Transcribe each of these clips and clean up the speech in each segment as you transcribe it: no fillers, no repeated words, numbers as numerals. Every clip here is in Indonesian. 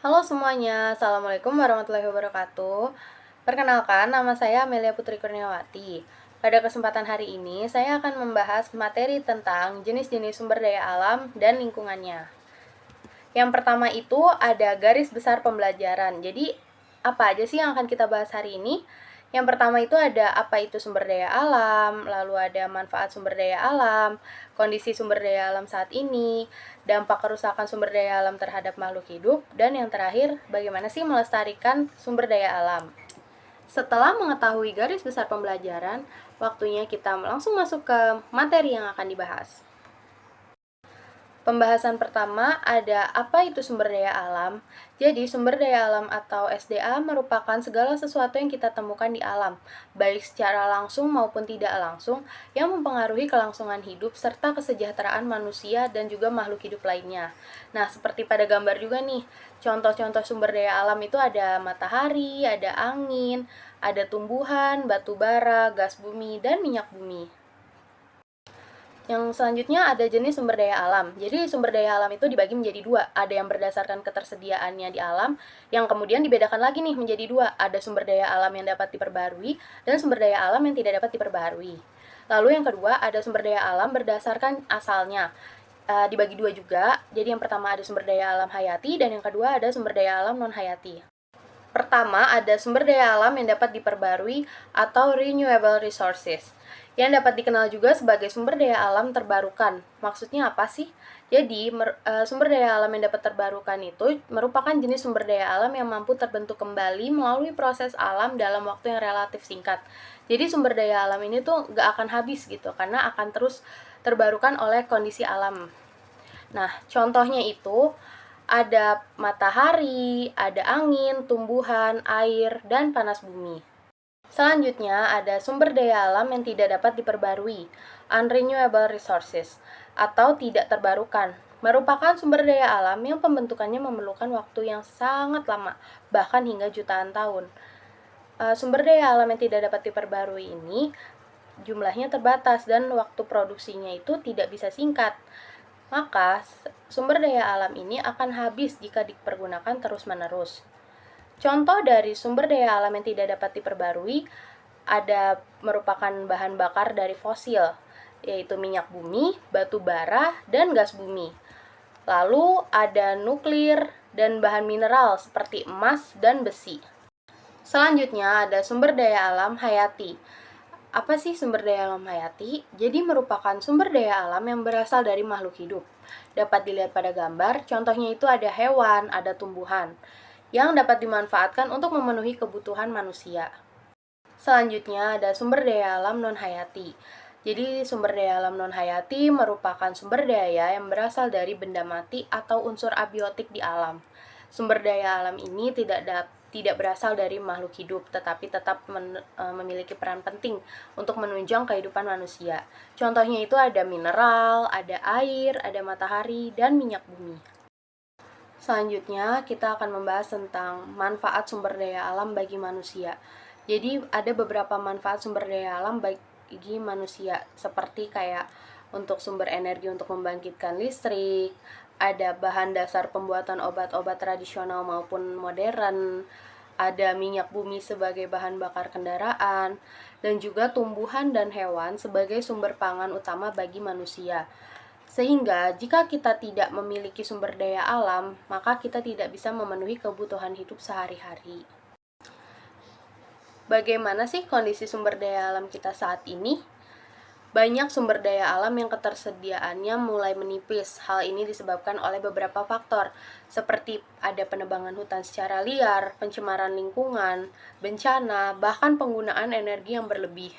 Halo semuanya, Assalamualaikum warahmatullahi wabarakatuh. Perkenalkan, nama saya Amelia Putri Kurniawati. Pada kesempatan hari ini, saya akan membahas materi tentang jenis-jenis sumber daya alam dan lingkungannya. Yang pertama itu ada garis besar pembelajaran. Jadi, apa aja sih yang akan kita bahas hari ini? Yang pertama itu ada apa itu sumber daya alam, lalu ada manfaat sumber daya alam, kondisi sumber daya alam saat ini, dampak kerusakan sumber daya alam terhadap makhluk hidup, dan yang terakhir, bagaimana sih melestarikan sumber daya alam. Setelah mengetahui garis besar pembelajaran, waktunya kita langsung masuk ke materi yang akan dibahas. Pembahasan pertama ada apa itu sumber daya alam. Jadi, sumber daya alam atau SDA merupakan segala sesuatu yang kita temukan di alam, baik secara langsung maupun tidak langsung, yang mempengaruhi kelangsungan hidup serta kesejahteraan manusia dan juga makhluk hidup lainnya. Nah, seperti pada gambar juga nih, contoh-contoh sumber daya alam itu ada matahari, ada angin, ada tumbuhan, batu bara, gas bumi, dan minyak bumi. Yang selanjutnya ada jenis sumber daya alam. Jadi sumber daya alam itu dibagi menjadi dua. Ada yang berdasarkan ketersediaannya di alam, yang kemudian dibedakan lagi nih menjadi dua. Ada sumber daya alam yang dapat diperbarui, dan sumber daya alam yang tidak dapat diperbarui. Lalu yang kedua ada sumber daya alam berdasarkan asalnya. Dibagi dua juga. Jadi yang pertama ada sumber daya alam hayati, dan yang kedua ada sumber daya alam non-hayati. Pertama, ada sumber daya alam yang dapat diperbarui atau renewable resources, yang dapat dikenal juga sebagai sumber daya alam terbarukan. Maksudnya apa sih? Jadi, sumber daya alam yang dapat terbarukan itu merupakan jenis sumber daya alam yang mampu terbentuk kembali melalui proses alam dalam waktu yang relatif singkat. Jadi, sumber daya alam ini tuh gak akan habis gitu, karena akan terus terbarukan oleh kondisi alam. Nah, contohnya itu ada matahari, ada angin, tumbuhan, air, dan panas bumi. Selanjutnya, ada sumber daya alam yang tidak dapat diperbarui, unrenewable resources, atau tidak terbarukan. Merupakan sumber daya alam yang pembentukannya memerlukan waktu yang sangat lama, bahkan hingga jutaan tahun. Sumber daya alam yang tidak dapat diperbarui ini jumlahnya terbatas dan waktu produksinya itu tidak bisa singkat. Maka, sumber daya alam ini akan habis jika dipergunakan terus-menerus. Contoh dari sumber daya alam yang tidak dapat diperbarui ada merupakan bahan bakar dari fosil, yaitu minyak bumi, batu bara, dan gas bumi. Lalu ada nuklir dan bahan mineral seperti emas dan besi. Selanjutnya ada sumber daya alam hayati. Apa sih sumber daya alam hayati? Jadi merupakan sumber daya alam yang berasal dari makhluk hidup. Dapat dilihat pada gambar, contohnya itu ada hewan, ada tumbuhan, yang dapat dimanfaatkan untuk memenuhi kebutuhan manusia. Selanjutnya ada sumber daya alam non-hayati. Jadi sumber daya alam non-hayati merupakan sumber daya yang berasal dari benda mati atau unsur abiotik di alam. Sumber daya alam ini tidak berasal dari makhluk hidup, tetapi tetap memiliki peran penting untuk menunjang kehidupan manusia. Contohnya itu ada mineral, ada air, ada matahari, dan minyak bumi. Selanjutnya, kita akan membahas tentang manfaat sumber daya alam bagi manusia. Jadi, ada beberapa manfaat sumber daya alam bagi manusia, seperti kayak untuk sumber energi untuk membangkitkan listrik, ada bahan dasar pembuatan obat-obat tradisional maupun modern, ada minyak bumi sebagai bahan bakar kendaraan, dan juga tumbuhan dan hewan sebagai sumber pangan utama bagi manusia. Sehingga jika kita tidak memiliki sumber daya alam, maka kita tidak bisa memenuhi kebutuhan hidup sehari-hari. Bagaimana sih kondisi sumber daya alam kita saat ini? Banyak sumber daya alam yang ketersediaannya mulai menipis. Hal ini disebabkan oleh beberapa faktor, seperti ada penebangan hutan secara liar, pencemaran lingkungan, bencana, bahkan penggunaan energi yang berlebih.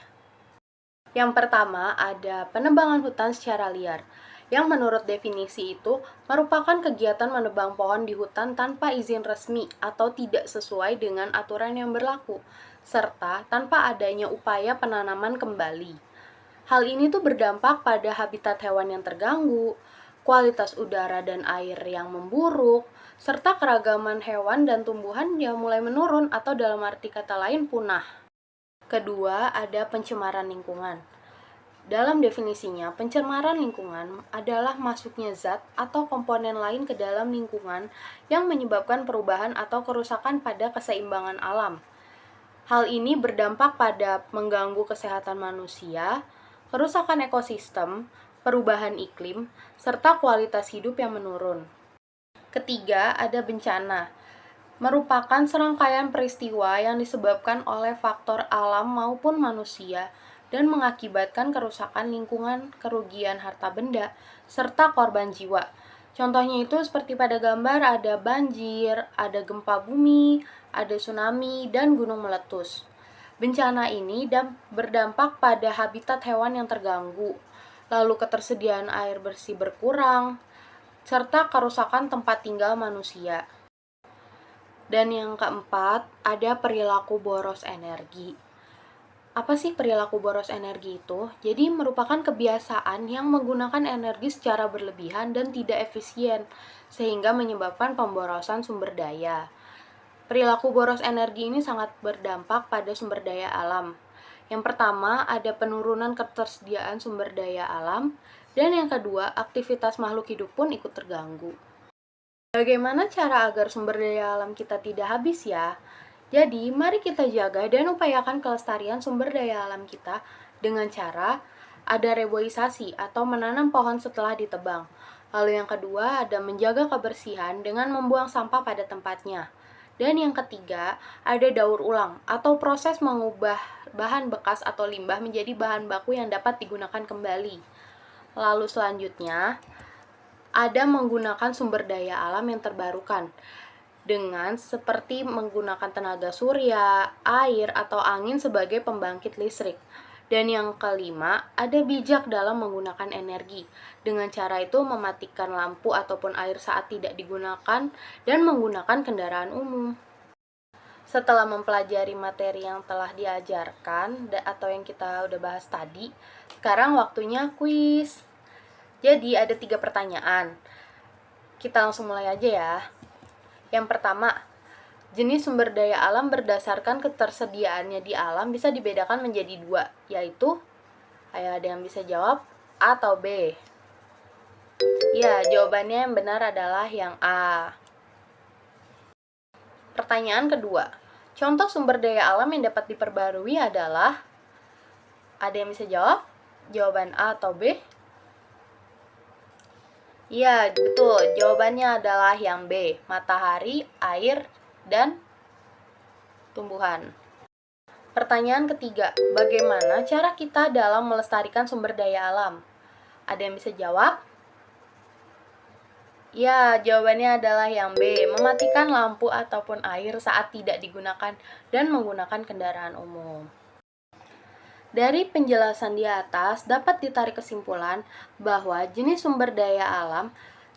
Yang pertama, ada penebangan hutan secara liar, yang menurut definisi itu merupakan kegiatan menebang pohon di hutan tanpa izin resmi atau tidak sesuai dengan aturan yang berlaku, serta tanpa adanya upaya penanaman kembali. Hal ini tuh berdampak pada habitat hewan yang terganggu, kualitas udara dan air yang memburuk, serta keragaman hewan dan tumbuhan yang mulai menurun atau dalam arti kata lain punah. Kedua, ada pencemaran lingkungan. Dalam definisinya, pencemaran lingkungan adalah masuknya zat atau komponen lain ke dalam lingkungan yang menyebabkan perubahan atau kerusakan pada keseimbangan alam. Hal ini berdampak pada mengganggu kesehatan manusia, kerusakan ekosistem, perubahan iklim, serta kualitas hidup yang menurun. Ketiga, ada bencana. Merupakan serangkaian peristiwa yang disebabkan oleh faktor alam maupun manusia dan mengakibatkan kerusakan lingkungan, kerugian harta benda, serta korban jiwa. Contohnya itu seperti pada gambar ada banjir, ada gempa bumi, ada tsunami, dan gunung meletus. Bencana ini berdampak pada habitat hewan yang terganggu, lalu ketersediaan air bersih berkurang, serta kerusakan tempat tinggal manusia. Dan yang keempat, ada perilaku boros energi. Apa sih perilaku boros energi itu? Jadi merupakan kebiasaan yang menggunakan energi secara berlebihan dan tidak efisien, sehingga menyebabkan pemborosan sumber daya. Perilaku boros energi ini sangat berdampak pada sumber daya alam. Yang pertama, ada penurunan ketersediaan sumber daya alam, dan yang kedua, aktivitas makhluk hidup pun ikut terganggu. Bagaimana cara agar sumber daya alam kita tidak habis ya? Jadi, mari kita jaga dan upayakan kelestarian sumber daya alam kita dengan cara ada reboisasi atau menanam pohon setelah ditebang. Lalu yang kedua, ada menjaga kebersihan dengan membuang sampah pada tempatnya. Dan yang ketiga, ada daur ulang atau proses mengubah bahan bekas atau limbah menjadi bahan baku yang dapat digunakan kembali. Lalu selanjutnya, ada menggunakan sumber daya alam yang terbarukan dengan seperti menggunakan tenaga surya, air, atau angin sebagai pembangkit listrik. Dan yang kelima, ada bijak dalam menggunakan energi. Dengan cara itu mematikan lampu ataupun air saat tidak digunakan dan menggunakan kendaraan umum. Setelah mempelajari materi yang telah diajarkan atau yang kita udah bahas tadi, sekarang waktunya kuis. Jadi ada 3 pertanyaan. Kita langsung mulai aja ya. Yang pertama, jenis sumber daya alam berdasarkan ketersediaannya di alam bisa dibedakan menjadi 2, yaitu, ayo ada yang bisa jawab, A atau B? Ya, jawabannya yang benar adalah yang A. Pertanyaan kedua, contoh sumber daya alam yang dapat diperbarui adalah, ada yang bisa jawab? Jawaban A atau B? Iya, betul. Jawabannya adalah yang B, matahari, air, dan tumbuhan. Pertanyaan ketiga, bagaimana cara kita dalam melestarikan sumber daya alam? Ada yang bisa jawab? Ya, jawabannya adalah yang B, mematikan lampu ataupun air saat tidak digunakan dan menggunakan kendaraan umum. Dari penjelasan di atas, dapat ditarik kesimpulan bahwa jenis sumber daya alam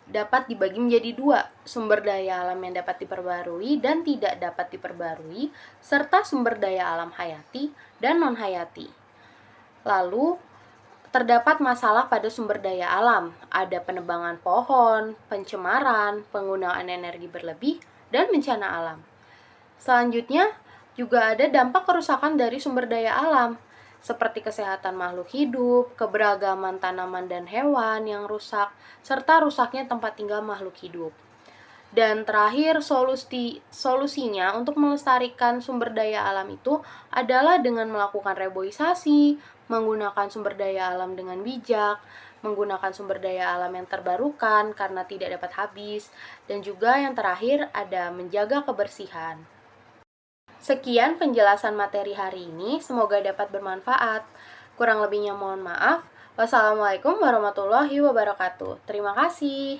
dapat dibagi menjadi 2, sumber daya alam yang dapat diperbarui dan tidak dapat diperbarui, serta sumber daya alam hayati dan non-hayati. Lalu, terdapat masalah pada sumber daya alam, ada penebangan pohon, pencemaran, penggunaan energi berlebih, dan bencana alam. Selanjutnya, juga ada dampak kerusakan dari sumber daya alam, seperti kesehatan makhluk hidup, keberagaman tanaman dan hewan yang rusak, serta rusaknya tempat tinggal makhluk hidup. Dan terakhir, solusinya untuk melestarikan sumber daya alam itu adalah dengan melakukan reboisasi, menggunakan sumber daya alam dengan bijak, menggunakan sumber daya alam yang terbarukan karena tidak dapat habis, dan juga yang terakhir ada menjaga kebersihan. Sekian penjelasan materi hari ini, semoga dapat bermanfaat. Kurang lebihnya mohon maaf. Wassalamualaikum warahmatullahi wabarakatuh. Terima kasih.